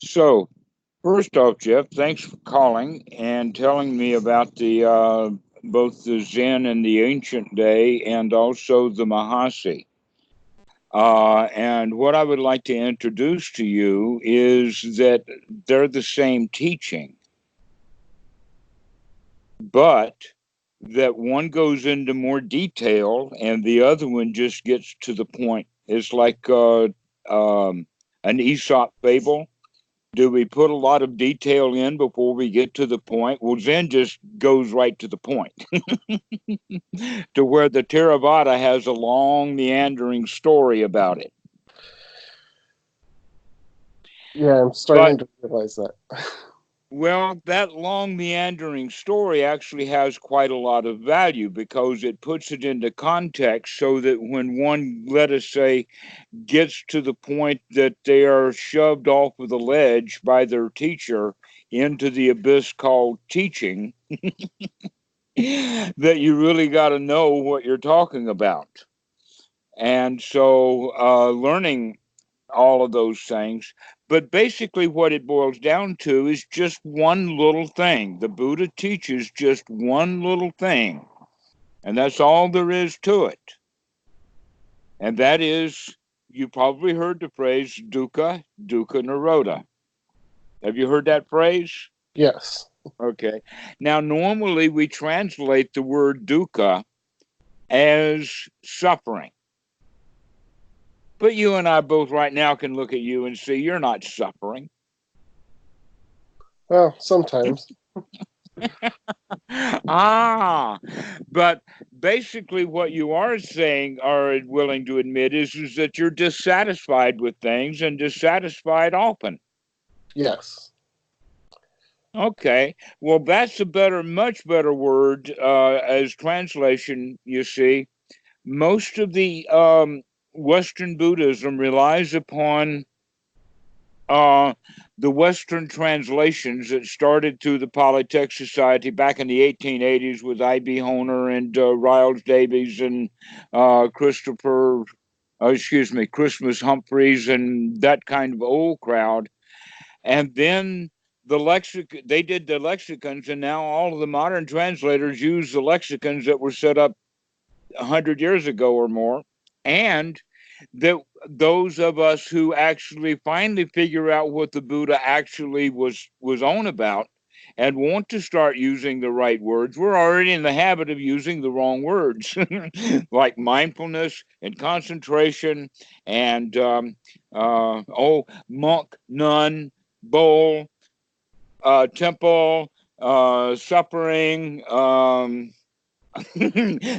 So, first off, Jeff, thanks for calling and telling me about the both the Zen and the ancient day, and also the Mahasi. And what I would like to introduce to you is that they're the same teaching, but that one goes into more detail and the other one just gets to the point. It's like an Aesop fable. Do we put a lot of detail in before we get to the point? Well, Zen just goes right to the point, to where the Theravada has a long, meandering story about it. Yeah, I'm But, starting to realize that. well, that long, meandering story actually has quite a lot of value because it puts it into context so that when one, let us say, gets to the point that they are shoved off of the ledge by their teacher into the abyss called teaching, that you really got to know what you're talking about. And so, learning all of those things. But basically, what it boils down to is just one little thing. The Buddha teaches just one little thing, and that's all there is to it. And that is, you probably heard the phrase dukkha, dukkha nirodha. Have you heard that phrase? Yes. Okay. Now, normally we translate the word dukkha as suffering. But you and I both right now can look at you and see you're not suffering. Well, sometimes. But basically what you are saying, are willing to admit, is that you're dissatisfied with things and dissatisfied often. Yes. Okay, well, that's a better, much better word as translation. You see, most of the Western Buddhism relies upon uh, the Western translations that started through the Polytext Society back in the 1880s with I.B. Honer and Riles Davies and Christopher, Christmas Humphreys and that kind of old crowd. And then they did the lexicons, and now all of the modern translators use the lexicons that were set up 100 years ago or more. And that those of us who actually finally figure out what the Buddha actually was on about and want to start using the right words, we're already in the habit of using the wrong words, like mindfulness and concentration and monk, nun, bowl, temple, suffering.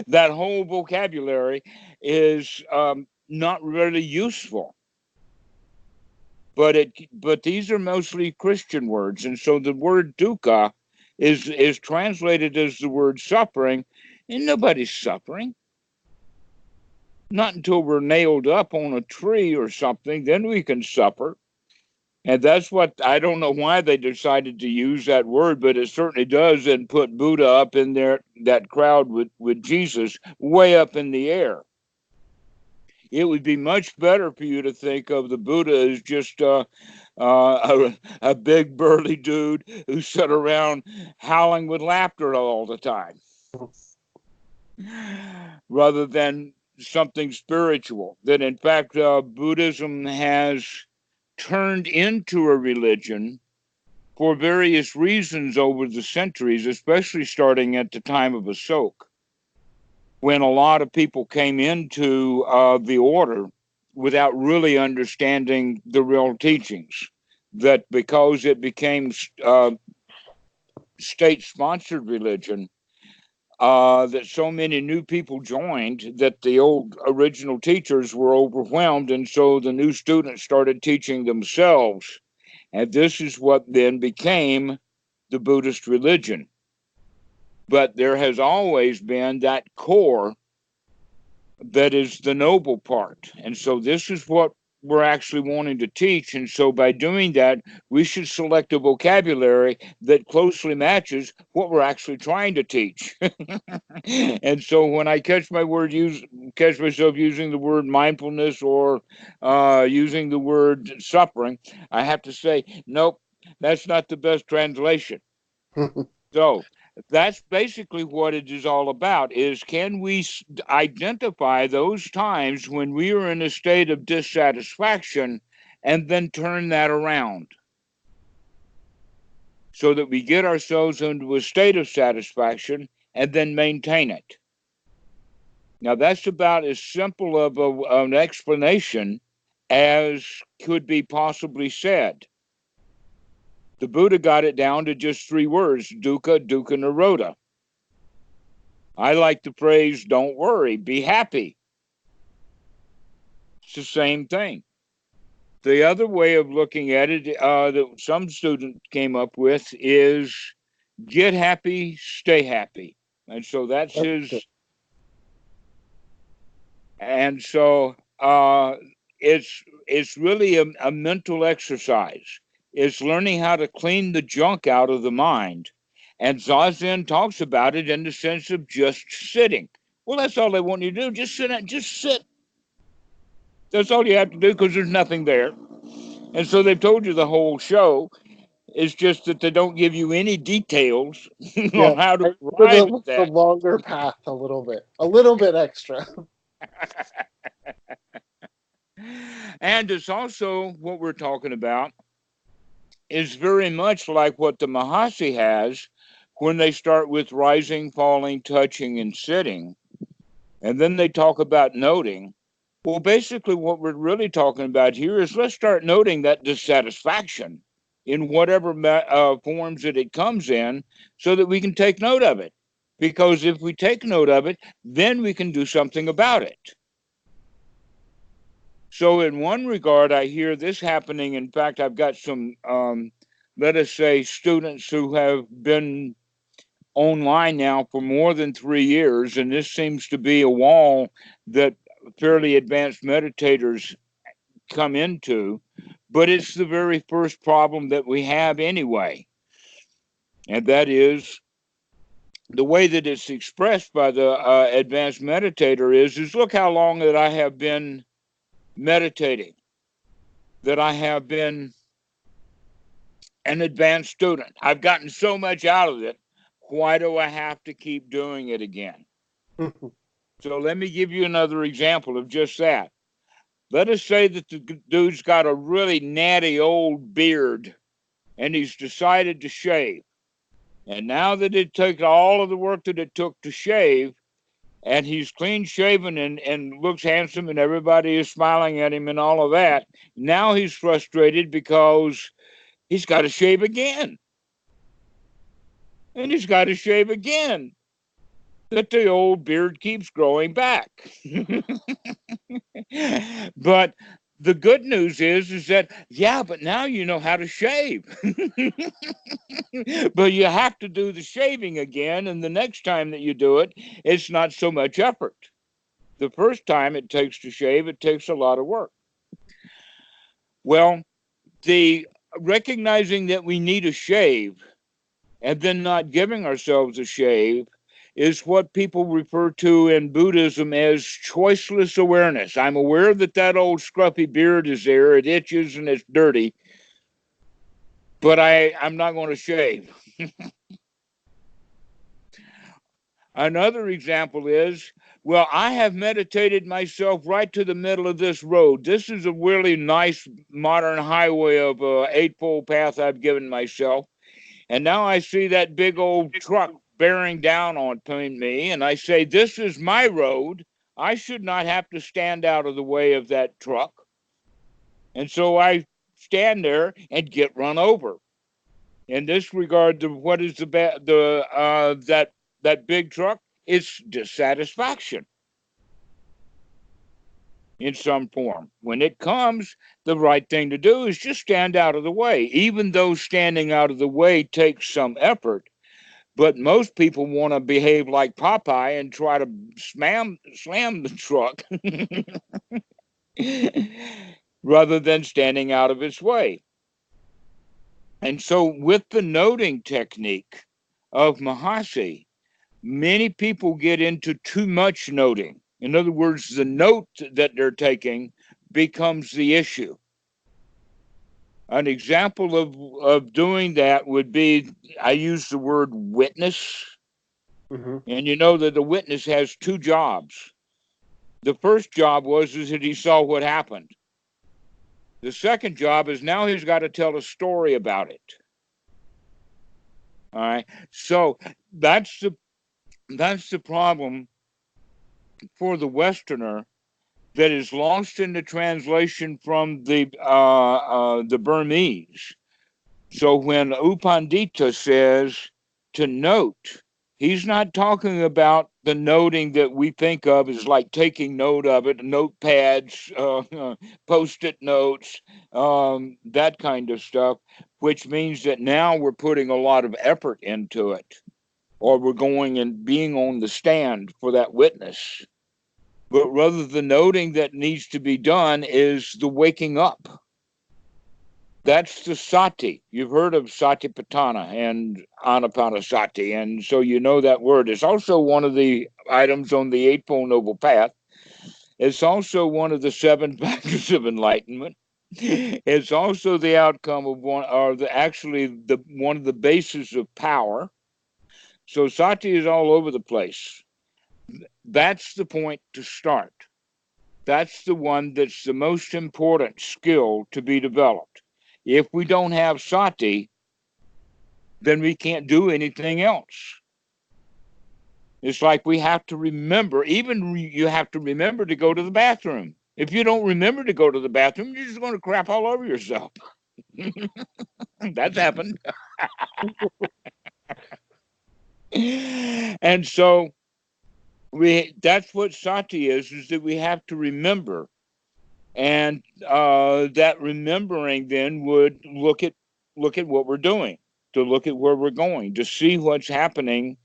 That whole vocabulary is not really useful. But these are mostly Christian words, and so the word dukkha is translated as the word suffering, and nobody's suffering. Not until we're nailed up on a tree or something, then we can suffer. And that's what, I don't know why they decided to use that word, but it certainly does, and put Buddha up in there, that crowd with Jesus, way up in the air. It would be much better for you to think of the Buddha as just a big burly dude who sat around howling with laughter all the time, rather than something spiritual. That in fact, Buddhism has turned into a religion for various reasons over the centuries, especially starting at the time of Ashoka, when a lot of people came into the order without really understanding the real teachings. That because it became state-sponsored religion, that so many new people joined that the old original teachers were overwhelmed, and so the new students started teaching themselves. And this is what then became the Buddhist religion. But there has always been that core that is the noble part. And so this is what we're actually wanting to teach. And so by doing that, we should select a vocabulary that closely matches what we're actually trying to teach. And so when I catch myself using the word mindfulness or using the word suffering, I have to say, nope, that's not the best translation. So that's basically what it is all about, is can we identify those times when we are in a state of dissatisfaction and then turn that around so that we get ourselves into a state of satisfaction and then maintain it. Now, that's about as simple of an explanation as could be possibly said. The Buddha got it down to just 3 words: dukkha, dukkha, nirodha. I like the phrase, don't worry, be happy. It's the same thing. The other way of looking at it that some student came up with is get happy, stay happy. And so that's his. And so it's really a mental exercise. It's learning how to clean the junk out of the mind. And Zazen talks about it in the sense of just sitting. Well, that's all they want you to do. Just sit. That's all you have to do because there's nothing there. And so they've told you the whole show. It's just that they don't give you any details Yeah, on how to the, arrive at the that. longer path a little bit extra. And it's also what we're talking about is very much like what the Mahasi has when they start with rising, falling, touching, and sitting. And then they talk about noting. Well, basically, what we're really talking about here is let's start noting that dissatisfaction in whatever forms that it comes in so that we can take note of it. Because if we take note of it, then we can do something about it. So, in one regard, I hear this happening. In fact, I've got some, let us say, students who have been online now for more than 3 years, and this seems to be a wall that fairly advanced meditators come into, but it's the very first problem that we have anyway. And that is the way that it's expressed by the advanced meditator is look how long that I have been meditating, that I have been an advanced student. I've gotten so much out of it. Why do I have to keep doing it again? So let me give you another example of just that. Let us say that the dude's got a really natty old beard and he's decided to shave. And now that it took all of the work that it took to shave, and he's clean shaven and looks handsome and everybody is smiling at him and all of that, now he's frustrated because he's got to shave again. And he's got to shave again. That the old beard keeps growing back. But the good news is that, yeah, but now you know how to shave. But you have to do the shaving again, and the next time that you do it, it's not so much effort. The first time it takes to shave, it takes a lot of work. Well, the recognizing that we need a shave and then not giving ourselves a shave is what people refer to in Buddhism as choiceless awareness. I'm aware that that old scruffy beard is there, it itches and it's dirty, but I'm not going to shave. Another example is, well, I have meditated myself right to the middle of this road. This is a really nice modern highway of eightfold path I've given myself. And now I see that big old truck bearing down on me, and I say, this is my road. I should not have to stand out of the way of that truck. And so I stand there and get run over. In this regard, what is that big truck? It's dissatisfaction in some form. When it comes, the right thing to do is just stand out of the way, even though standing out of the way takes some effort. But most people want to behave like Popeye and try to slam the truck. rather than standing out of its way. And so with the noting technique of Mahasi, many people get into too much noting. In other words, the note that they're taking becomes the issue. An example of doing that would be, I use the word witness. Mm-hmm. And you know that the witness has two jobs. The first job is that he saw what happened. The second job is now he's got to tell a story about it. All right. So that's the problem for the Westerner that is lost in the translation from the Burmese. So when U Pandita says to note, he's not talking about the noting that we think of as like taking note of it, notepads, post-it notes, that kind of stuff, which means that now we're putting a lot of effort into it, or we're going and being on the stand for that witness. But rather the noting that needs to be done is the waking up. That's the sati. You've heard of satipatthana and anapanasati, and so you know that word. It's also one of the items on the Eightfold Noble Path. It's also one of the 7 factors of enlightenment. It's also the outcome of one of the bases of power. So sati is all over the place. That's the point to start. That's the one that's the most important skill to be developed. If we don't have sati, then we can't do anything else. It's like we have to remember, you have to remember to go to the bathroom. If you don't remember to go to the bathroom, you're just going to crap all over yourself. That's happened. And so that's what sati is that we have to remember. And that remembering then would look at what we're doing, to look at where we're going, to see what's happening.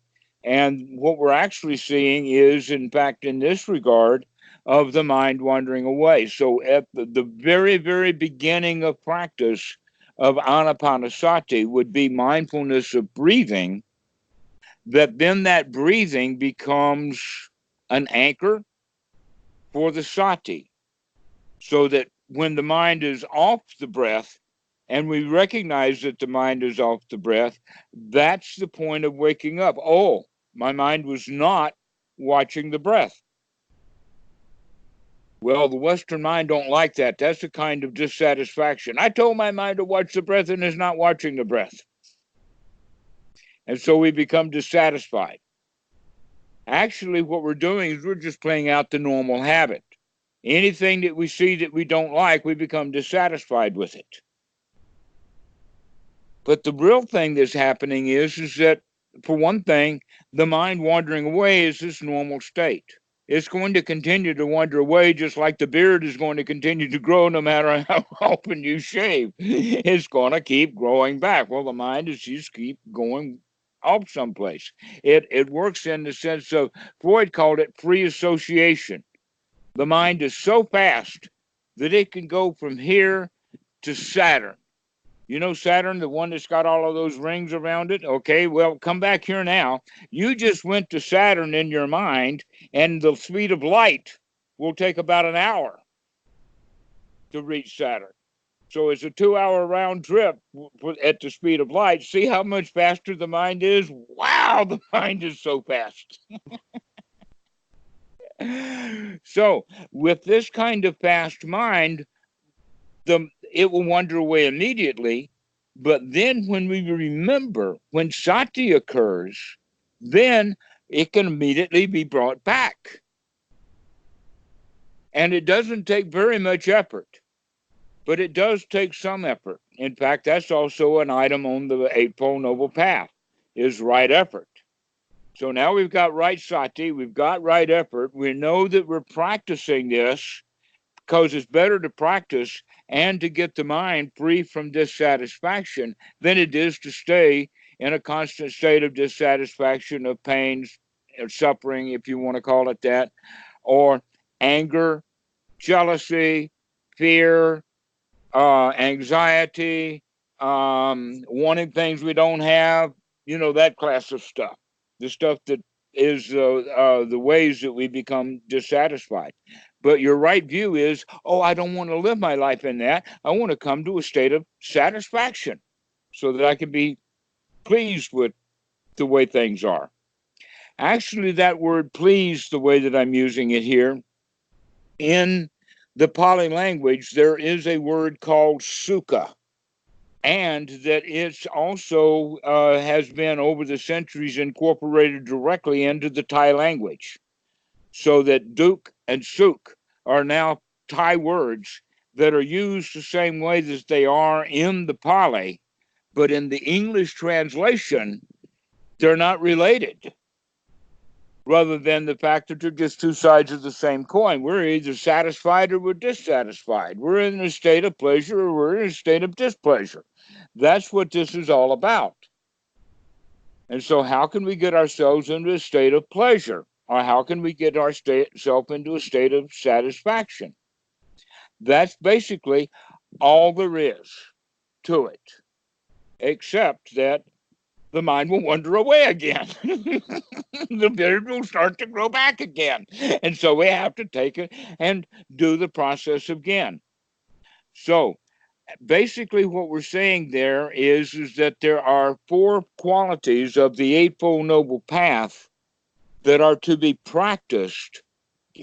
And what we're actually seeing is, in fact, in this regard, of the mind wandering away. So at the very, very beginning of practice of anapanasati would be mindfulness of breathing, that then that breathing becomes an anchor for the sati. So that when the mind is off the breath, and we recognize that the mind is off the breath, that's the point of waking up. Oh, my mind was not watching the breath. Well, the Western mind don't like that. That's a kind of dissatisfaction. I told my mind to watch the breath and is not watching the breath. And so we become dissatisfied. Actually, what we're doing is we're just playing out the normal habit. Anything that we see that we don't like, we become dissatisfied with it. But the real thing that's happening is that, for one thing, the mind wandering away is this normal state. It's going to continue to wander away, just like the beard is going to continue to grow no matter how often you shave. It's going to keep growing back. Well, the mind is just keep going off someplace. It works in the sense of, Freud called it free association. The mind is so fast that it can go from here to Saturn. You know Saturn, the one that's got all of those rings around it? Okay, well, come back here now. You just went to Saturn in your mind, and the speed of light will take about an hour to reach Saturn. So it's a 2-hour round trip at the speed of light. See how much faster the mind is? Wow, the mind is so fast. So with this kind of fast mind, it will wander away immediately. But then when we remember, when sati occurs, then it can immediately be brought back. And it doesn't take very much effort, but it does take some effort. In fact, that's also an item on the Eightfold Noble Path, is right effort. So now we've got right sati, we've got right effort. We know that we're practicing this because it's better to practice and to get the mind free from dissatisfaction than it is to stay in a constant state of dissatisfaction, of pain, of suffering, if you want to call it that, or anger, jealousy, fear, anxiety, wanting things we don't have, that class of stuff. The stuff that is the ways that we become dissatisfied. But your right view is, oh, I don't want to live my life in that. I want to come to a state of satisfaction so that I can be pleased with the way things are. Actually, that word pleased, the way that I'm using it here, in the Pali language, there is a word called sukha, and that it's also has been over the centuries incorporated directly into the Thai language. So that duk and suk are now Thai words that are used the same way as they are in the Pali, but in the English translation, they're not related, rather than the fact that they're just two sides of the same coin. We're either satisfied or we're dissatisfied. We're in a state of pleasure or we're in a state of displeasure. That's what this is all about. And so, how can we get ourselves into a state of pleasure? Or how can we get ourselves into a state of satisfaction? That's basically all there is to it, except that the mind will wander away again. The beard will start to grow back again. And so we have to take it and do the process again. So basically what we're saying there is that there are four qualities of the Eightfold Noble Path that are to be practiced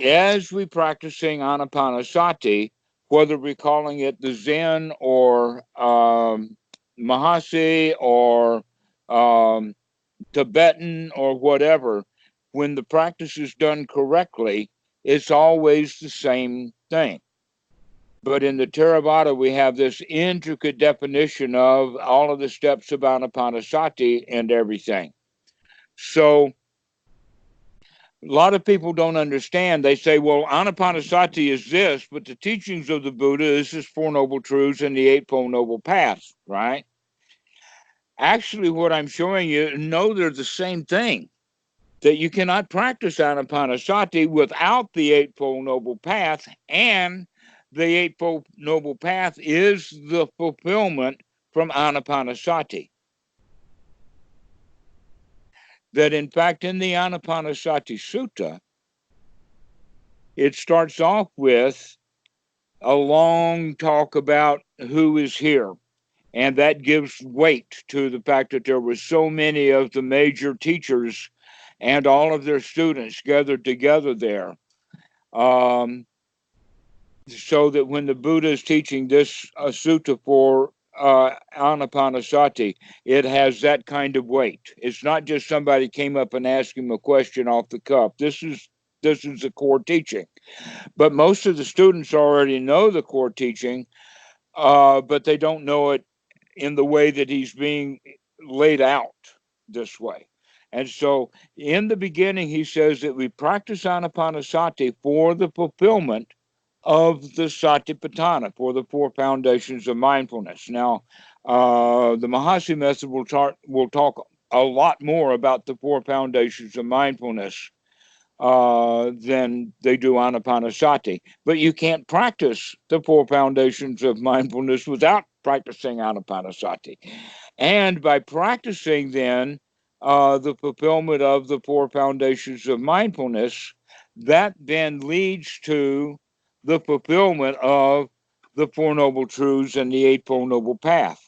as we practicing Anapanasati, whether we're calling it the Zen or Mahasi or Tibetan or whatever. When the practice is done correctly, it's always the same thing. But in the Theravada, we have this intricate definition of all of the steps of Anapanasati and everything. So a lot of people don't understand. They say, well, Anapanasati is this, but the teachings of the Buddha is this Four Noble Truths and the Eightfold Noble Paths, right? Actually, what I'm showing you, no, they're the same thing. That you cannot practice Anapanasati without the Eightfold Noble Path, and the Eightfold Noble Path is the fulfillment from Anapanasati. That in fact, in the Anapanasati Sutta, it starts off with a long talk about who is here. And that gives weight to the fact that there were so many of the major teachers and all of their students gathered together there. So that when the Buddha is teaching this sutta for Anapanasati, it has that kind of weight. It's not just somebody came up and asked him a question off the cuff. This is the core teaching. But most of the students already know the core teaching, but they don't know it in the way that he's being laid out this way. And so in the beginning, he says that we practice Anapanasati for the fulfillment of the Satipatthana, for the four foundations of mindfulness. Now, the Mahasi method will talk a lot more about the four foundations of mindfulness than they do Anapanasati. But you can't practice the four foundations of mindfulness without practicing Anapanasati. And by practicing then the fulfillment of the four foundations of mindfulness, that then leads to the fulfillment of the Four Noble Truths and the Eightfold Noble Path.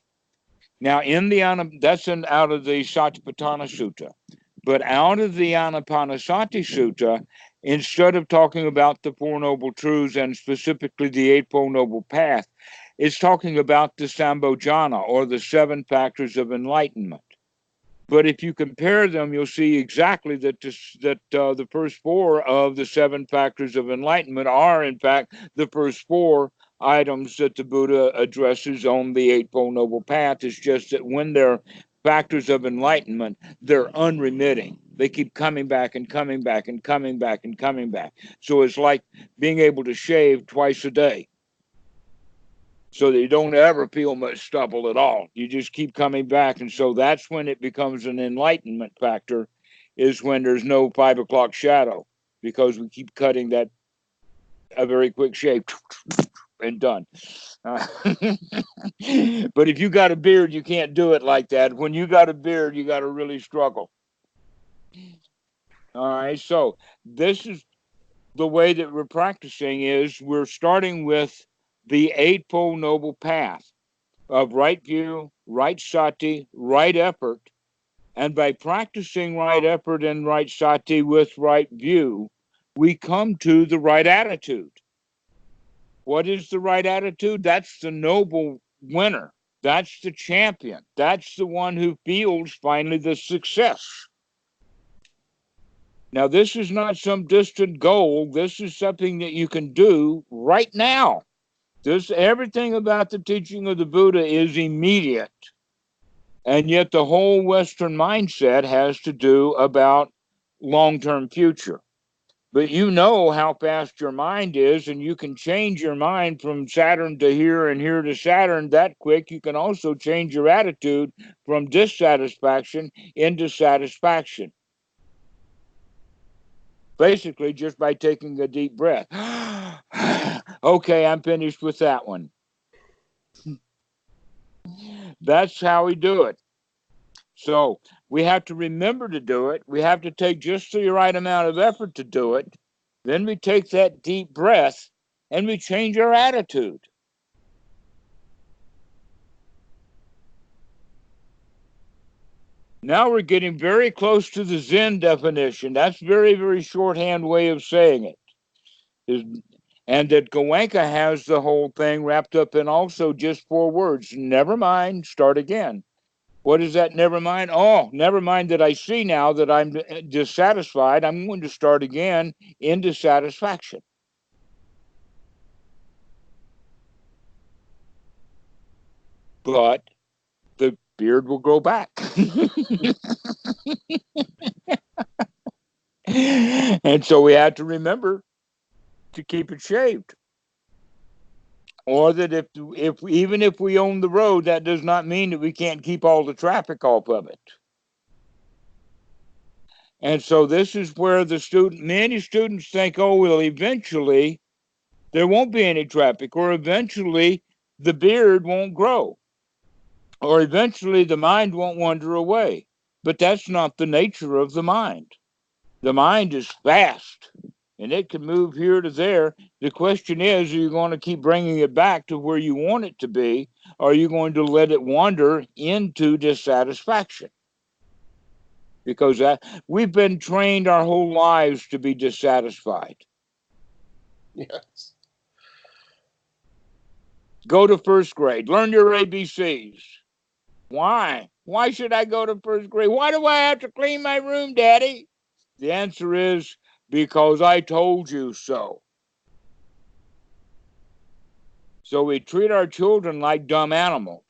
Now, that's out of the Satipatthana Sutta. But out of the Anapanasati Sutta, instead of talking about the Four Noble Truths and specifically the Eightfold Noble Path, it's talking about the Sambhojana, or the seven factors of enlightenment. But if you compare them, you'll see exactly that the first four of the seven factors of enlightenment are, in fact, the first four items that the Buddha addresses on the Eightfold Noble Path. It's just that when they're factors of enlightenment, they're unremitting. They keep coming back and coming back and coming back and coming back. So it's like being able to shave twice a day, so that you don't ever feel much stubble at all. You just keep coming back. And so that's when it becomes an enlightenment factor, is when there's no 5 o'clock shadow, because we keep cutting that a very quick shave and done. Uh, but if you got a beard, you can't do it like that. When you got a beard, you got to really struggle. All right. So this is the way that we're practicing is we're starting with the Eightfold Noble Path of right view, right sati, right effort. And by practicing right effort and right sati with right view, we come to the right attitude. What is the right attitude? That's the noble winner. That's the champion. That's the one who feels finally the success. Now, this is not some distant goal. This is something that you can do right now. Everything about the teaching of the Buddha is immediate. And yet the whole Western mindset has to do about long-term future. But you know how fast your mind is, and you can change your mind from Saturn to here and here to Saturn that quick. You can also change your attitude from dissatisfaction into satisfaction. Basically, just by taking a deep breath. Okay, I'm finished with that one. That's how we do it. So we have to remember to do it. We have to take just the right amount of effort to do it. Then we take that deep breath and we change our attitude. Now we're getting very close to the Zen definition. That's very, very shorthand way of saying it. And that Goenka has the whole thing wrapped up in also just 4 words. Never mind, start again. What is that never mind? Oh, never mind that I see now that I'm dissatisfied. I'm going to start again in dissatisfaction. But the beard will grow back. And so we have to remember to keep it shaved. Or that if even if we own the road, that does not mean that we can't keep all the traffic off of it. And so this is where many students think, oh, well, eventually there won't be any traffic, or eventually the beard won't grow, or eventually the mind won't wander away. But that's not the nature of the mind. The mind is fast, and it can move here to there. The question is, are you going to keep bringing it back to where you want it to be, or are you going to let it wander into dissatisfaction? Because we've been trained our whole lives to be dissatisfied. Yes. Go to first grade. Learn your ABCs. Why? Why should I go to first grade? Why do I have to clean my room, Daddy? The answer is because I told you so. So we treat our children like dumb animals.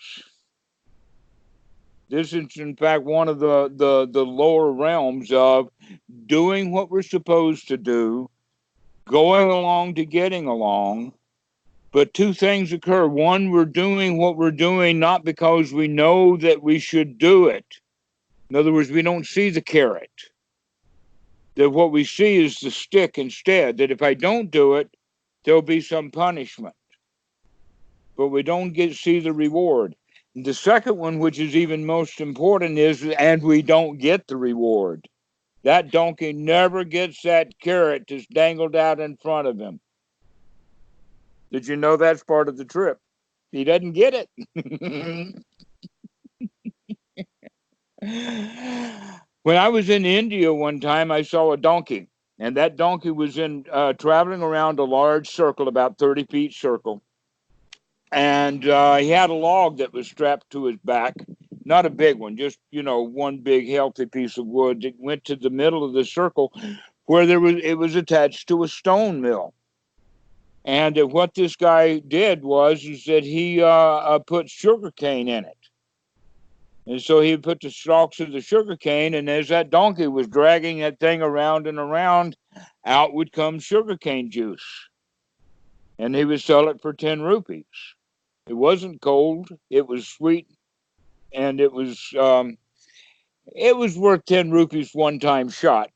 This is, in fact, one of the lower realms of doing what we're supposed to do, going along to getting along. But 2 things occur. One, we're doing what we're doing not because we know that we should do it. In other words, we don't see the carrot. That what we see is the stick instead. That if I don't do it, there'll be some punishment. But we don't see the reward. The second one, which is even most important, is and we don't get the reward. That donkey never gets that carrot that's dangled out in front of him. Did you know that's part of the trip? He doesn't get it. When I was in India one time, I saw a donkey, and that donkey was traveling around a large circle, about 30 feet circle. And he had a log that was strapped to his back, not a big one, just, one big healthy piece of wood that went to the middle of the circle where it was attached to a stone mill. And what this guy did is that he put sugar cane in it. And so he put the stalks of the sugar cane, and as that donkey was dragging that thing around and around, out would come sugar cane juice. And he would sell it for 10 rupees. It wasn't cold, it was sweet, and it was worth 10 rupees one time shot.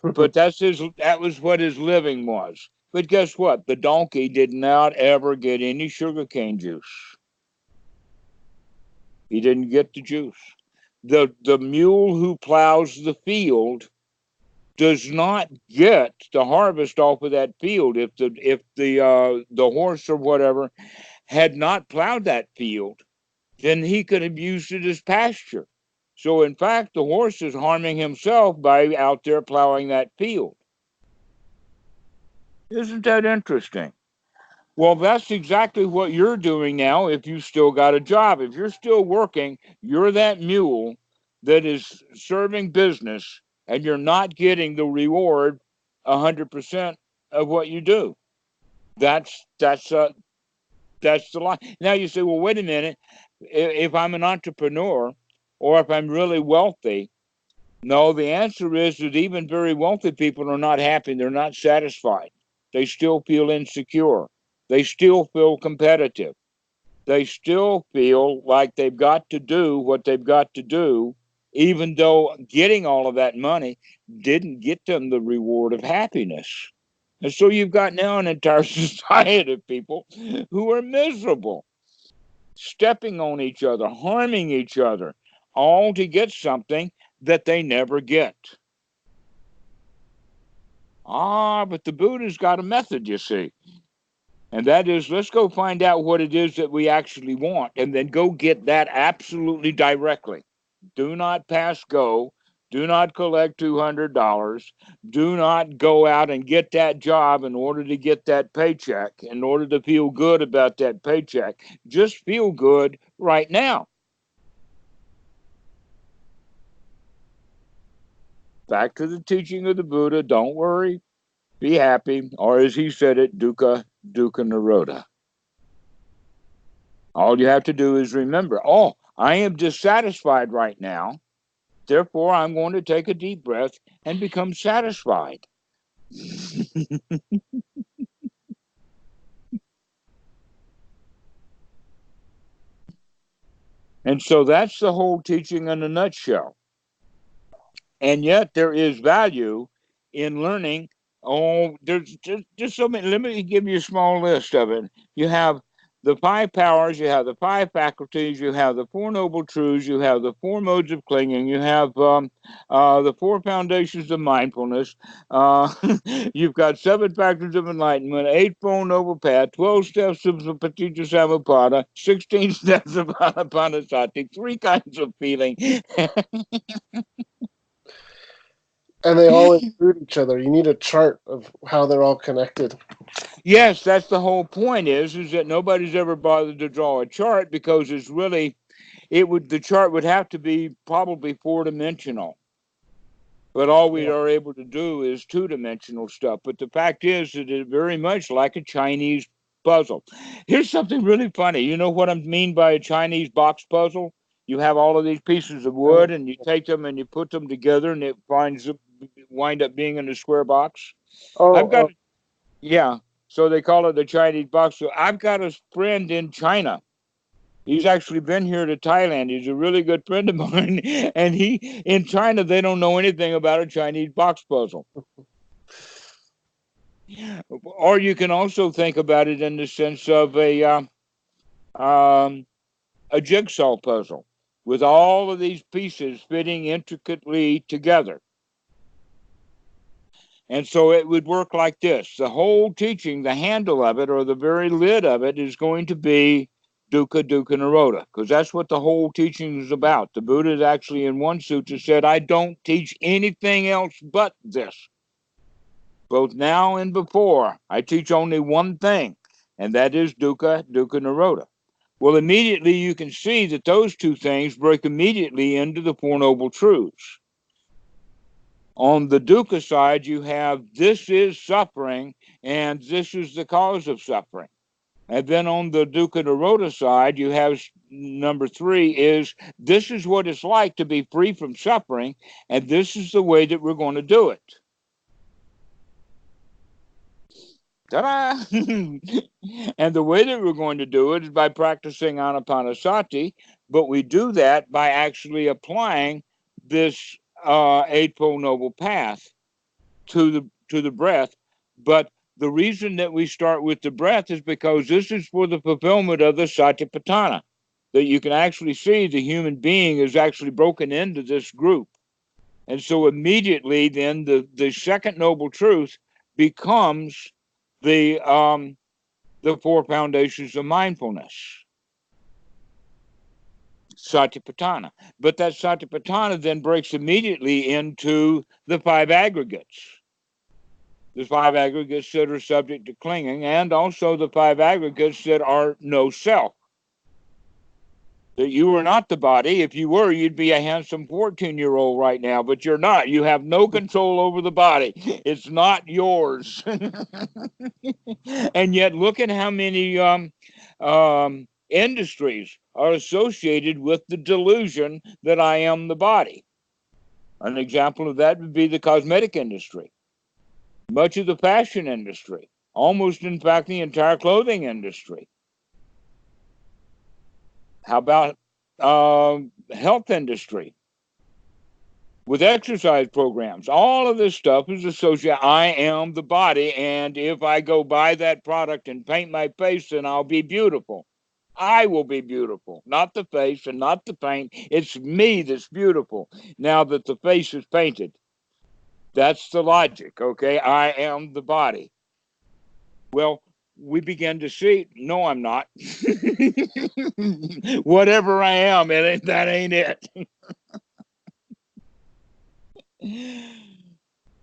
But that was what his living was. But guess what? The donkey did not ever get any sugarcane juice. He didn't get the juice. The mule who plows the field does not get the harvest off of that field. If the horse or whatever had not plowed that field, then he could have used it as pasture. So in fact, the horse is harming himself by out there plowing that field. Isn't that interesting? Well, that's exactly what you're doing now if you still got a job. If you're still working, you're that mule that is serving business and you're not getting the reward 100% of what you do. That's that's uh, that's the line. Now you say, well, wait a minute. If I'm an entrepreneur or if I'm really wealthy, no, the answer is that even very wealthy people are not happy. They're not satisfied. They still feel insecure. They still feel competitive. They still feel like they've got to do what they've got to do, even though getting all of that money didn't get them the reward of happiness. And so you've got now an entire society of people who are miserable, stepping on each other, harming each other, all to get something that they never get. But the Buddha's got a method, you see. And that is, let's go find out what it is that we actually want and then go get that absolutely directly. Do not pass go. Do not collect $200. Do not go out and get that job in order to get that paycheck, in order to feel good about that paycheck. Just feel good right now. Back to the teaching of the Buddha. Don't worry. Be happy. Or as he said it, dukkha, dukkha nirodha. All you have to do is remember, oh, I am dissatisfied right now. Therefore, I'm going to take a deep breath and become satisfied. And so that's the whole teaching in a nutshell. And yet there is value in learning. Oh, there's just so many. Let me give you a small list of it. You have the five powers, you have the five faculties, you have the four noble truths, you have the four modes of clinging, you have the four foundations of mindfulness, uh, you've got seven factors of enlightenment, eight four noble path, 12 steps of paticca samuppada, 16 steps of anapanasati, three kinds of feeling. And they all include each other. You need a chart of how they're all connected. Yes, that's the whole point is that nobody's ever bothered to draw a chart because it's really the chart would have to be probably four-dimensional. But all we Yeah. are able to do is two-dimensional stuff. But the fact is that it's very much like a Chinese puzzle. Here's something really funny. You know what I mean by a Chinese box puzzle? You have all of these pieces of wood and you take them and you put them together and it wind up being in a square box. I've got Oh, Yeah, so they call it the Chinese box. So I've got a friend in China. He's actually been here to Thailand. He's a really good friend of mine. And in China, they don't know anything about a Chinese box puzzle. Or you can also think about it in the sense of a jigsaw puzzle with all of these pieces fitting intricately together. And so it would work like this. The whole teaching, the handle of it or the very lid of it is going to be dukkha, dukkha, nirodha, because that's what the whole teaching is about. The Buddha is actually in one sutta said, I don't teach anything else but this. Both now and before, I teach only one thing, and that is dukkha, dukkha, nirodha. Well, immediately you can see that those two things break immediately into the Four Noble Truths. On the dukkha side, you have this is suffering and this is the cause of suffering. And then on the dukkha nirodha side, you have number three is this is what it's like to be free from suffering, and this is the way that we're going to do it. Ta-da! And the way that we're going to do it is by practicing anapanasati, but we do that by actually applying this Eightfold Noble Path to the breath, but the reason that we start with the breath is because this is for the fulfillment of the Satipatthana, that you can actually see the human being is actually broken into this group. And so immediately then the second noble truth becomes the four foundations of mindfulness, Satipatthana. But that Satipatthana then breaks immediately into the five aggregates. The five aggregates that are subject to clinging, and also the five aggregates that are no self. That you are not the body. If you were, you'd be a handsome 14-year-old right now, but you're not. You have no control over the body. It's not yours. And yet, look at how many industries are associated with the delusion that I am the body. An example of that would be the cosmetic industry, much of the fashion industry, almost, in fact, the entire clothing industry. How about health industry with exercise programs? All of this stuff is associated. I am the body, and if I go buy that product and paint my face, then I'll be beautiful. I will be beautiful, not the face and not the paint. It's me that's beautiful now that the face is painted. That's the logic, okay? I am the body. Well, we begin to see, no, I'm not. Whatever I am, that ain't it.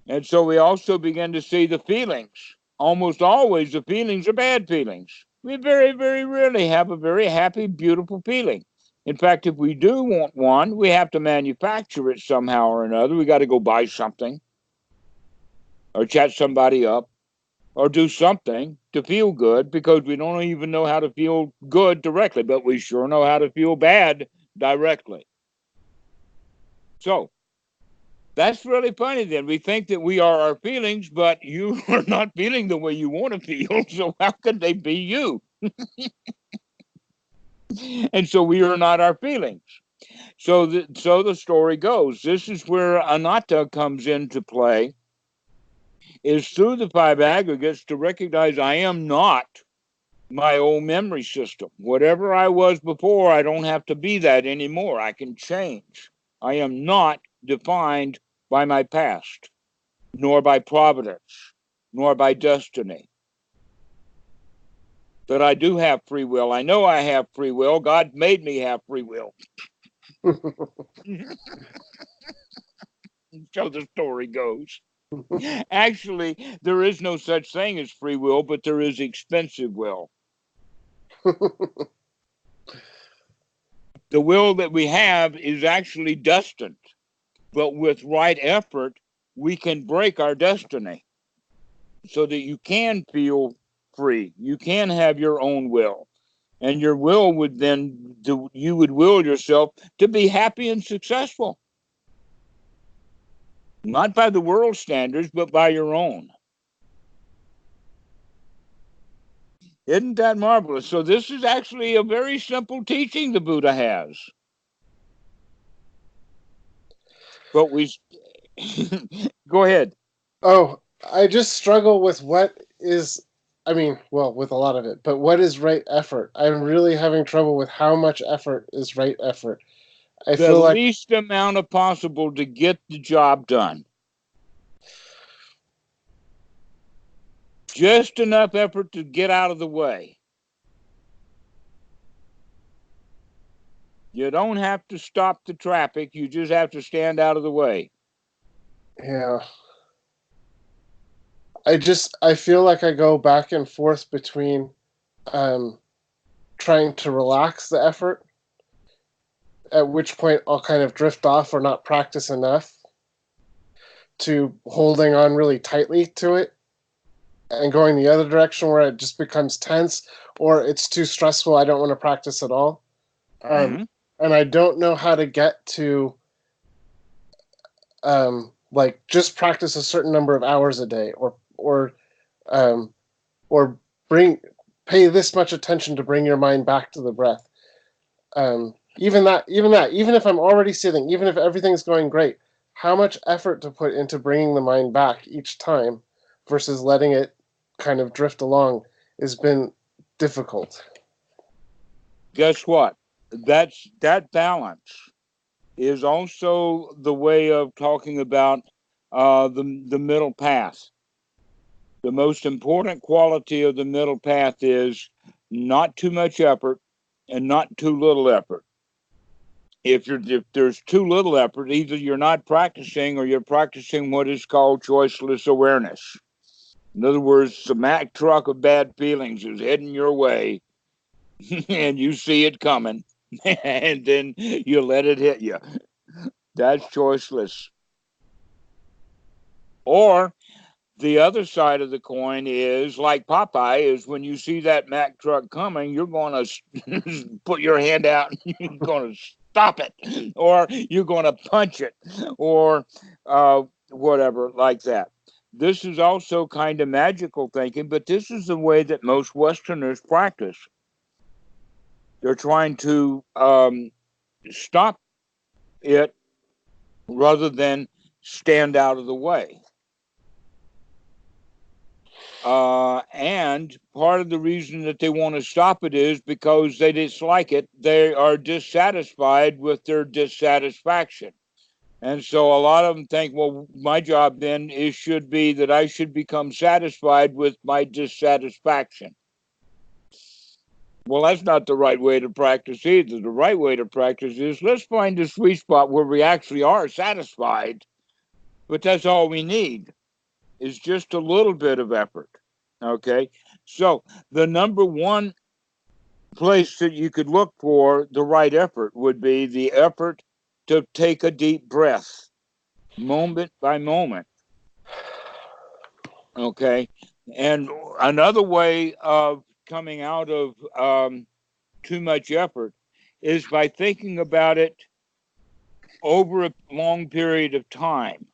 And so we also begin to see the feelings. Almost always the feelings are bad feelings. We very, very rarely have a very happy, beautiful feeling. In fact, if we do want one, we have to manufacture it somehow or another. We got to go buy something or chat somebody up, or do something to feel good, because we don't even know how to feel good directly, but we sure know how to feel bad directly. So that's really funny then. We think that we are our feelings, but you are not feeling the way you want to feel, so how could they be you? And so we are not our feelings. So the story goes. This is where anatta comes into play, is through the five aggregates to recognize I am not my old memory system. Whatever I was before, I don't have to be that anymore. I can change. I am not defined by my past, nor by providence, nor by destiny. That I do have free will. I know I have free will. God made me have free will. So the story goes. Actually, there is no such thing as free will, but there is expensive will. The will that we have is actually destined, but with right effort, we can break our destiny so that you can feel free. You can have your own will, and your will would then you would will yourself to be happy and successful. Not by the world standards, but by your own. Isn't that marvelous? So this is actually a very simple teaching the Buddha has. But we go ahead. Oh, I just struggle with what is, with a lot of it, but what is right effort? I'm really having trouble with how much effort is right effort. I The feel like least amount of possible to get the job done. Just enough effort to get out of the way. You don't have to stop the traffic. You just have to stand out of the way. Yeah. I feel like I go back and forth between trying to relax the effort, at which point I'll kind of drift off or not practice enough, to holding on really tightly to it and going the other direction where it just becomes tense, or it's too stressful, I don't want to practice at all. And I don't know how to get to just practice a certain number of hours a day, or pay this much attention to bring your mind back to the breath. Even if I'm already sitting, even if everything's going great, how much effort to put into bringing the mind back each time versus letting it kind of drift along has been difficult. Guess what? That balance is also the way of talking about the middle path. The most important quality of the middle path is not too much effort and not too little effort. If there's too little effort, either you're not practicing or you're practicing what is called choiceless awareness. In other words, the Mack truck of bad feelings is heading your way, and you see it coming, and then you let it hit you. That's choiceless. Or the other side of the coin is like Popeye, is when you see that Mack truck coming, you're going to put your hand out and you're going to stop it, or you're going to punch it, or whatever like that. This is also kind of magical thinking, but this is the way that most Westerners practice. They're trying to stop it rather than stand out of the way. And part of the reason that they want to stop it is because they dislike it. They are dissatisfied with their dissatisfaction. And so a lot of them think, well, my job then should be that I should become satisfied with my dissatisfaction. Well, that's not the right way to practice either. The right way to practice is let's find the sweet spot where we actually are satisfied, but that's all we need is just a little bit of effort. Okay, so the number one place that you could look for the right effort would be the effort to take a deep breath, moment by moment. Okay, and another way of coming out of too much effort is by thinking about it over a long period of time.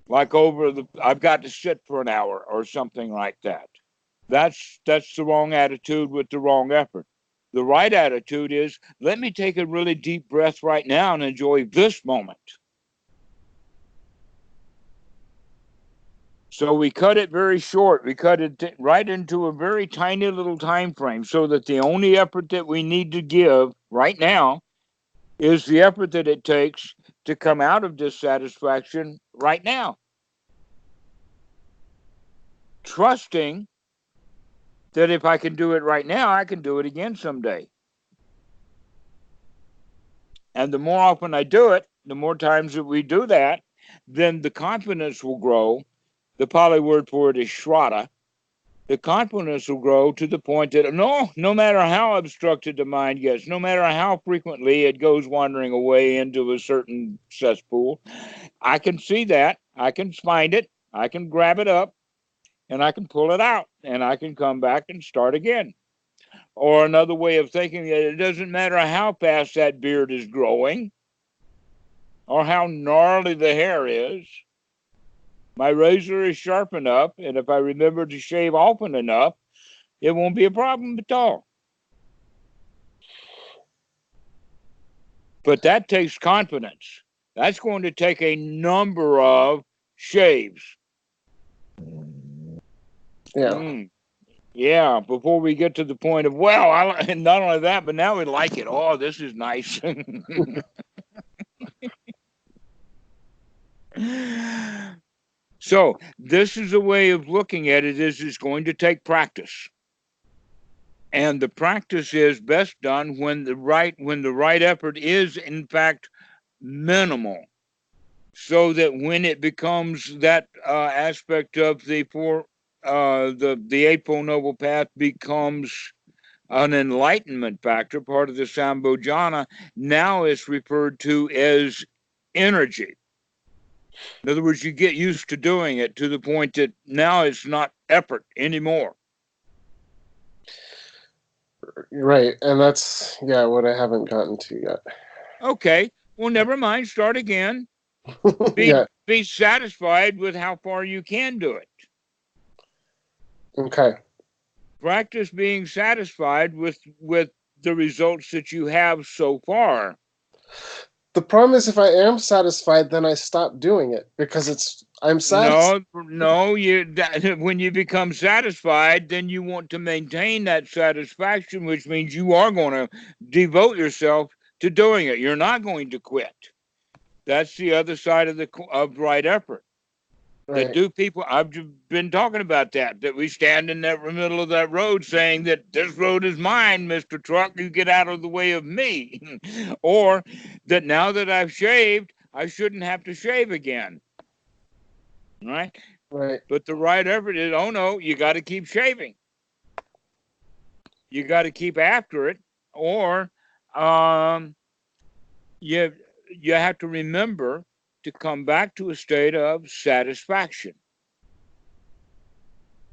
Like I've got to sit for an hour or something like that. That's the wrong attitude with the wrong effort. The right attitude is, let me take a really deep breath right now and enjoy this moment. So we cut it very short. We cut it right into a very tiny little time frame so that the only effort that we need to give right now is the effort that it takes to come out of dissatisfaction right now. Trusting that if I can do it right now, I can do it again someday. And the more often I do it, the more times that we do that, then the confidence will grow. The Pali word for it is shraddha. The confidence will grow to the point that no matter how obstructed the mind gets, no matter how frequently it goes wandering away into a certain cesspool, I can see that, I can find it, I can grab it up, and I can pull it out, and I can come back and start again. Or another way of thinking that it doesn't matter how fast that beard is growing or how gnarly the hair is. My razor is sharp enough, and if I remember to shave often enough, it won't be a problem at all. But that takes confidence. That's going to take a number of shaves. Yeah. Yeah, before we get to the point of, well, not only that, but now we like it. Oh, this is nice. So this is a way of looking at it is it's going to take practice. And the practice is best done when the right effort is in fact minimal. So that when it becomes that aspect of the Eightfold Noble Path becomes an enlightenment factor, part of the Sambhojana, now it's referred to as energy. In other words, you get used to doing it to the point that now it's not effort anymore. Right, and that's what I haven't gotten to yet. Okay, well, never mind. Start again. Be satisfied with how far you can do it. Okay. Practice being satisfied with the results that you have so far. The problem is if I am satisfied, then I stop doing it because it's I'm satisfied. No, when you become satisfied, then you want to maintain that satisfaction, which means you are going to devote yourself to doing it. You're not going to quit. That's the other side of right effort. That Right. do people, I've been talking about that we stand in that middle of that road saying that this road is mine, Mr. Truck, you get out of the way of me. Or that now that I've shaved, I shouldn't have to shave again. Right? Right. But the right effort is, oh no, you got to keep shaving. You got to keep after it, or you you have to remember to come back to a state of satisfaction.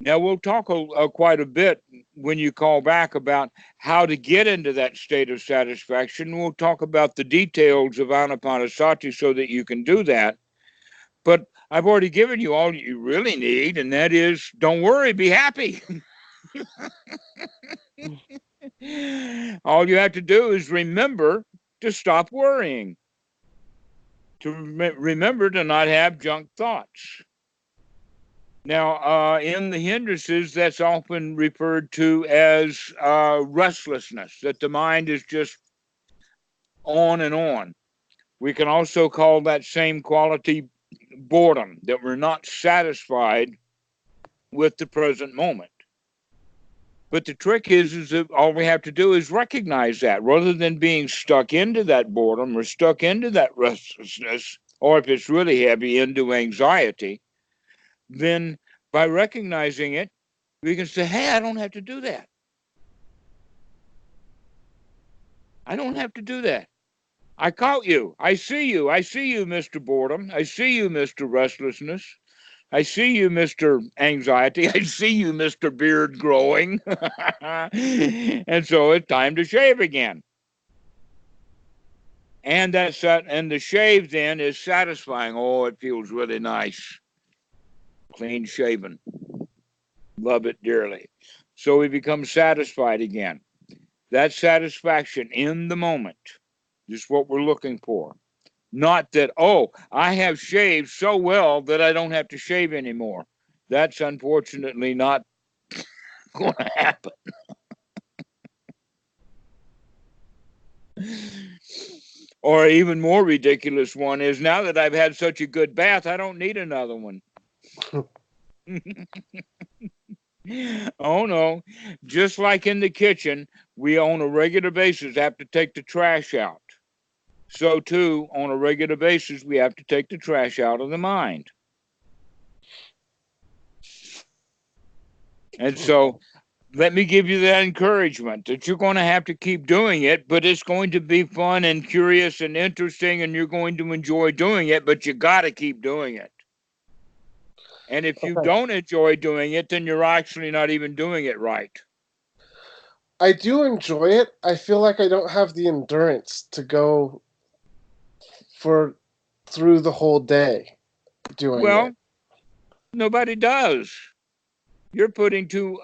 Now we'll talk quite a bit when you call back about how to get into that state of satisfaction. We'll talk about the details of Anapanasati so that you can do that. But I've already given you all you really need, and that is, don't worry, be happy. All you have to do is remember to stop worrying, to remember to not have junk thoughts. Now, in the hindrances, that's often referred to as restlessness, that the mind is just on and on. We can also call that same quality boredom, that we're not satisfied with the present moment. But the trick is that all we have to do is recognize that, rather than being stuck into that boredom or stuck into that restlessness, or if it's really heavy, into anxiety. Then by recognizing it, we can say, hey, I don't have to do that. I don't have to do that. I caught you. I see you. I see you, Mr. Boredom. I see you, Mr. Restlessness. I see you, Mr. Anxiety. I see you, Mr. Beard growing. And so it's time to shave again. And and the shave then is satisfying. Oh, it feels really nice. Clean shaven. Love it dearly. So we become satisfied again. That satisfaction in the moment is what we're looking for. Not that, oh, I have shaved so well that I don't have to shave anymore. That's unfortunately not going to happen. Or even more ridiculous one is, now that I've had such a good bath, I don't need another one. Oh no. Just like in the kitchen, we on a regular basis have to take the trash out. So too, on a regular basis, we have to take the trash out of the mind. And so let me give you that encouragement that you're going to have to keep doing it, but it's going to be fun and curious and interesting, and you're going to enjoy doing it, but you got to keep doing it. And if you don't enjoy doing it, then you're actually not even doing it right. I do enjoy it. I feel like I don't have the endurance to go through the whole day doing Well, it. nobody does. You're putting too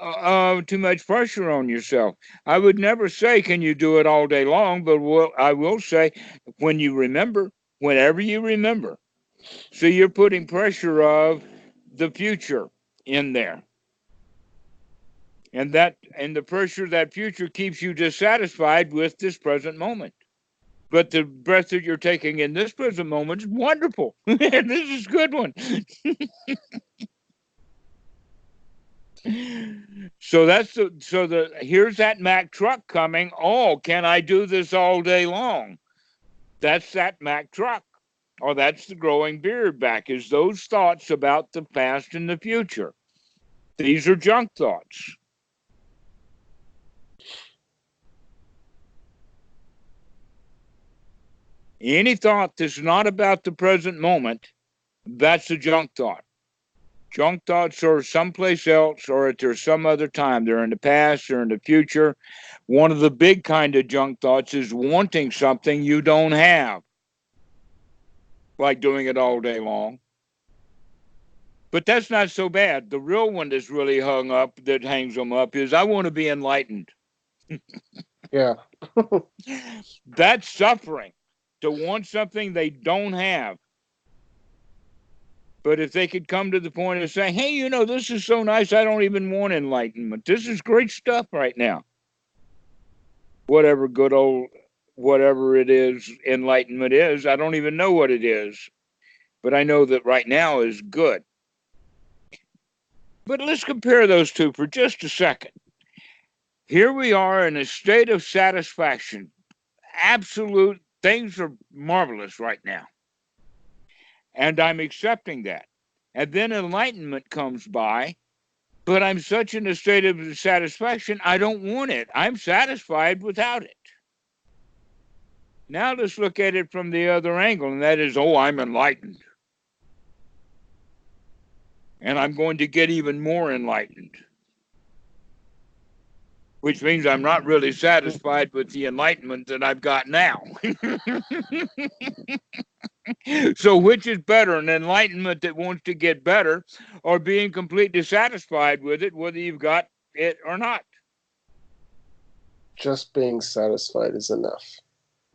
much pressure on yourself. I would never say, can you do it all day long? But I will say, when you remember, whenever you remember. So you're putting pressure of the future in there. And the pressure of that future keeps you dissatisfied with this present moment. But the breath that you're taking in this present moment is wonderful. This is a good one. So here's that Mack truck coming. Oh, can I do this all day long? That's that Mack truck. Or that's the growing beard back, is those thoughts about the past and the future. These are junk thoughts. Any thought that's not about the present moment, that's a junk thought. Junk thoughts are someplace else, or if there's some other time. They're in the past, they're in the future. One of the big kind of junk thoughts is wanting something you don't have, like doing it all day long. But that's not so bad. The real one that's really that hangs them up, is I want to be enlightened. Yeah. That's suffering, to want something they don't have. But if they could come to the point of saying, hey, this is so nice, I don't even want enlightenment. This is great stuff right now. Whatever it is, enlightenment is, I don't even know what it is. But I know that right now is good. But let's compare those two for just a second. Here we are in a state of satisfaction. Absolute, things are marvelous right now. And I'm accepting that. And then enlightenment comes by, but I'm such in a state of satisfaction, I don't want it. I'm satisfied without it. Now let's look at it from the other angle, and that is, I'm enlightened. And I'm going to get even more enlightened. Which means I'm not really satisfied with the enlightenment that I've got now. So which is better, an enlightenment that wants to get better, or being completely satisfied with it, whether you've got it or not? Just being satisfied is enough.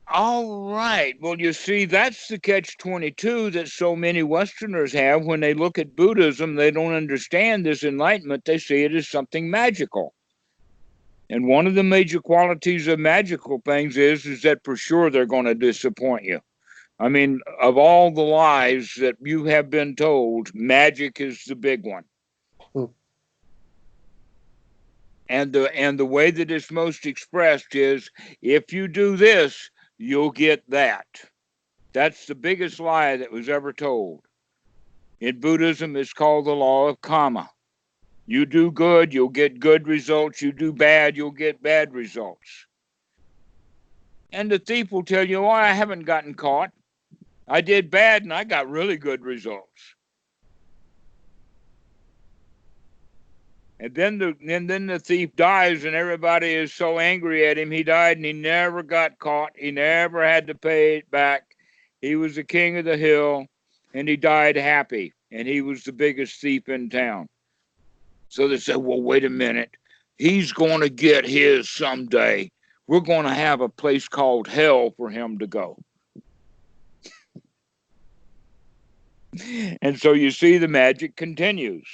All right. Well, you see, that's the catch-22 that so many Westerners have when they look at Buddhism. They don't understand this enlightenment. They see it as something magical. And one of the major qualities of magical things is that for sure they're going to disappoint you. I mean, of all the lies that you have been told, magic is the big one. And the way that it's most expressed is, if you do this, you'll get that. That's the biggest lie that was ever told. In Buddhism, it's called the law of karma. You do good, you'll get good results. You do bad, you'll get bad results. And the thief will tell you, I haven't gotten caught. I did bad and I got really good results. And then the thief dies and everybody is so angry at him. He died and he never got caught. He never had to pay it back. He was the king of the hill and he died happy. And he was the biggest thief in town. So they said, well, wait a minute. He's going to get his someday. We're going to have a place called hell for him to go. And so you see, the magic continues.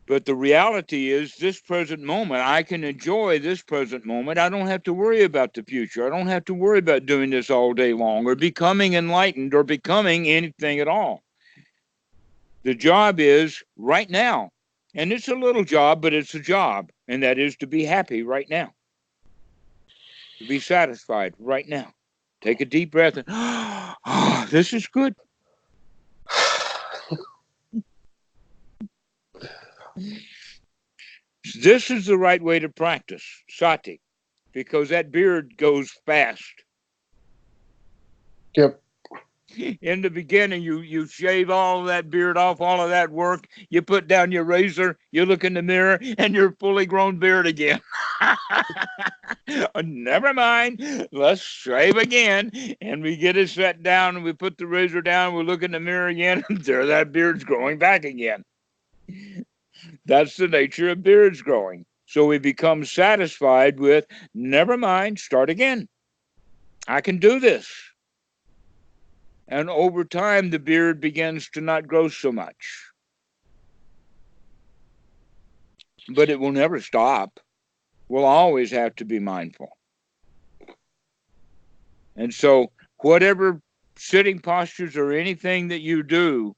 But the reality is, this present moment, I can enjoy this present moment. I don't have to worry about the future. I don't have to worry about doing this all day long or becoming enlightened or becoming anything at all. The job is right now. And it's a little job, but it's a job. And that is to be happy right now. To be satisfied right now. Take a deep breath and, this is good. This is the right way to practice sati, because that beard goes fast. Yep. In the beginning, you shave all of that beard off, all of that work. You put down your razor, you look in the mirror, and you're fully grown beard again. Never mind. Let's shave again. And we get it set down, and we put the razor down, we look in the mirror again, and there that beard's growing back again. That's the nature of beards growing. So we become satisfied with, never mind, start again. I can do this. And over time, the beard begins to not grow so much. But it will never stop. We'll always have to be mindful. And so whatever sitting postures or anything that you do,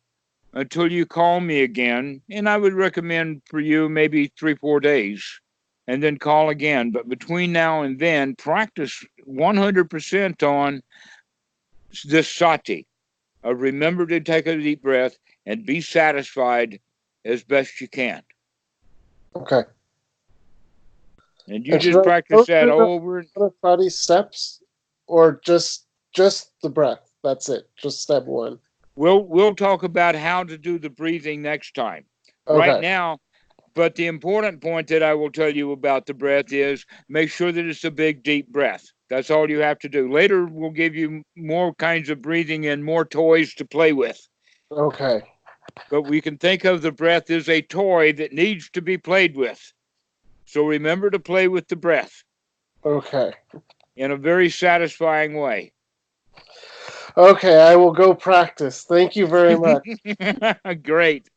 until you call me again, and I would recommend for you maybe 3-4 days, and then call again. But between now and then, practice 100% on this sati. Remember to take a deep breath and be satisfied as best you can. Okay. And you just practice that over. Sati steps, or just the breath. That's it. Just step one. We'll talk about how to do the breathing next time. Okay. Right now, but the important point that I will tell you about the breath is make sure that it's a big, deep breath. That's all you have to do. Later, we'll give you more kinds of breathing and more toys to play with. Okay. But we can think of the breath as a toy that needs to be played with. So remember to play with the breath. Okay. In a very satisfying way. Okay, I will go practice. Thank you very much. Great.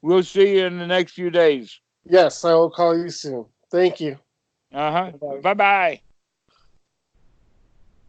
We'll see you in the next few days. Yes, I will call you soon. Thank you. Uh huh. Bye. Bye bye.